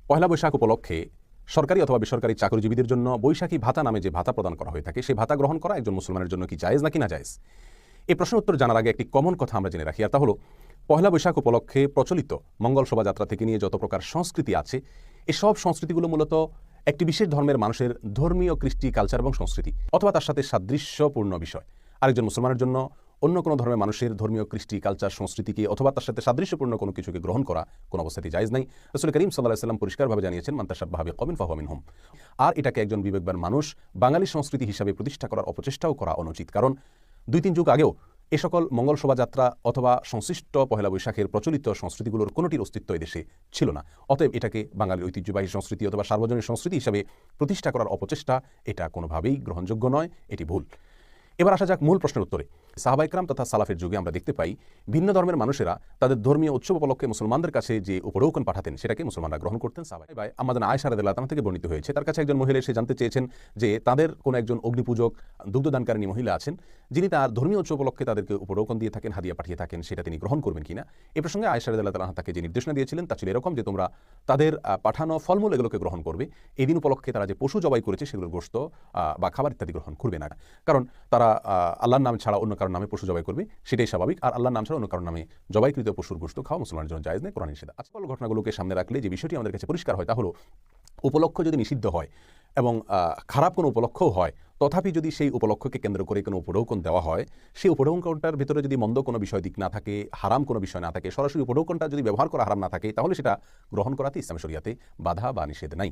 পহেলা বৈশাখ উপলক্ষে সরকারি অথবা বেসরকারি চাকরিজীবীদের জন্য বৈশাখী ভাতা নামে যে ভাতা প্রদান করা হয়ে থাকে সেই ভাতা গ্রহণ করা একজন মুসলমানের জন্য কি জায়েজ নাকি না জায়েজ? এই প্রশ্নের উত্তর জানার আগে একটি কমন কথা আমরা জেনে রাখি, আর তা হলো পহেলা বৈশাখ উপলক্ষে প্রচলিত মঙ্গল শোভাযাত্রা থেকে নিয়ে যত প্রকার সংস্কৃতি আছে এসব সংস্কৃতিগুলো মূলত একটি বিশেষ ধর্মের মানুষের ধর্মীয় কৃষ্টি কালচার এবং সংস্কৃতি অথবা তার সাথে সাদৃশ্যপূর্ণ বিষয়। আরেকজন মুসলমানের জন্য অন্য কোনো ধর্মের মানুষের ধর্মীয় কৃষ্টি কালচার সংস্কৃতিকে অথবা তার সাথে সাদৃশ্যপূর্ণ কোনো কিছুকে গ্রহণ করা কোনো অবস্থাতেই জায়েজ নাই। রাসূল করিম সাল্লাল্লাহু আলাইহি ওয়াসাল্লাম পরিষ্কারভাবে জানিয়েছেন, মান তাশাব্বাহা বিকওমিন ফাহুয়া মিনহুম। আর এটাকে একজন বিবেকবান মানুষ বাঙালি সংস্কৃতি হিসাবে প্রতিষ্ঠা করার অপচেষ্টাও করা অনুচিত, কারণ ২-৩ যুগ আগেও এ সকল মঙ্গল শোভাযাত্রা অথবা সংশ্লিষ্ট পহেলা বৈশাখের প্রচলিত সংস্কৃতিগুলোর কোনোটির অস্তিত্ব এদেশে ছিল না। অতএব এটাকে বাঙালির ঐতিহ্যবাহী সংস্কৃতি অথবা সার্বজনীন সংস্কৃতি হিসাবে প্রতিষ্ঠা করার অপচেষ্টা এটা কোনোভাবেই গ্রহণযোগ্য নয়, এটি ভুল। এবার আসা যাক মূল প্রশ্নের উত্তরে। সাহাবা ইকরাম তথা সালাফের যুগে আমরা দেখতে পাই ভিন্ন ধর্মের মানুষেরা তাদের ধর্মীয় উৎসব উপলক্ষে মুসলমানদের কাছে যে উপঢৌকন পাঠাতেন সেটাকে মুসলমানরা গ্রহণ করতেন। সাহাবা আমাদের আয়েশা রাদিয়াল্লাহু তাআলা থেকে বর্ণিত হয়েছে, তার কাছে একজন মহিলা এসে জানতে চেয়েছেন যে তাদের কোনো একজন অগ্নিপূজক দুগ্ধদানকারিণী মহিলা আছেন যিনি তার ধর্মীয় উৎসব উপলক্ষে তাদেরকে উপঢৌকন দিয়ে থাকেন, হাদিয়া পাঠিয়ে থাকেন, সেটা তিনি গ্রহণ করবেন কিনা। এ প্রসঙ্গে আয়েশা রাদিয়াল্লাহু তাআলা তাকে যে নির্দেশনা দিয়েছিলেন তা ছিল এরকম যে তোমরা তাদের পাঠানো ফলমূল এগুলোকে গ্রহণ করবে, এই দিন উপলক্ষে তারা যে পশু জবাই করেছে সেগুলোর গোশত বা খাবার ইত্যাদি গ্রহণ করবে না, কারণ তারা আল্লাহর নাম ছাড়া অন্য কারোর নামে পশু জবাই করবে, সেটাই স্বাভাবিক। আর আল্লাহর নাম ছাড়া অন্য কারোর নামে জবাইকৃত পশুর গোশত খাওয়া মুসলমানের জন্য জায়েজ নেই, কোরআন নিষেধ। আজকাল ঘটনাগুলোকে সামনে রাখলে যে বিষয়টি আমাদের কাছে পরিষ্কার হয় তা হলো উপলক্ষ যদি নিষিদ্ধ হয় এবং খারাপ কোনো উপলক্ষও হয়, তথাপি যদি সেই উপলক্ষকে কেন্দ্র করে কোনো উপঢৌকন দেওয়া হয়, সেই উপঢৌকনটার ভিতরে যদি মন্দ কোনো বিষয় দিক না থাকে, হারাম কোনো বিষয় না থাকে, সরাসরি উপঢৌকনটা যদি ব্যবহার করা হারাম না থাকে, তাহলে সেটা গ্রহণ করাতে ইসলাম শরিয়াতে বাধা বা নিষেধ নাই।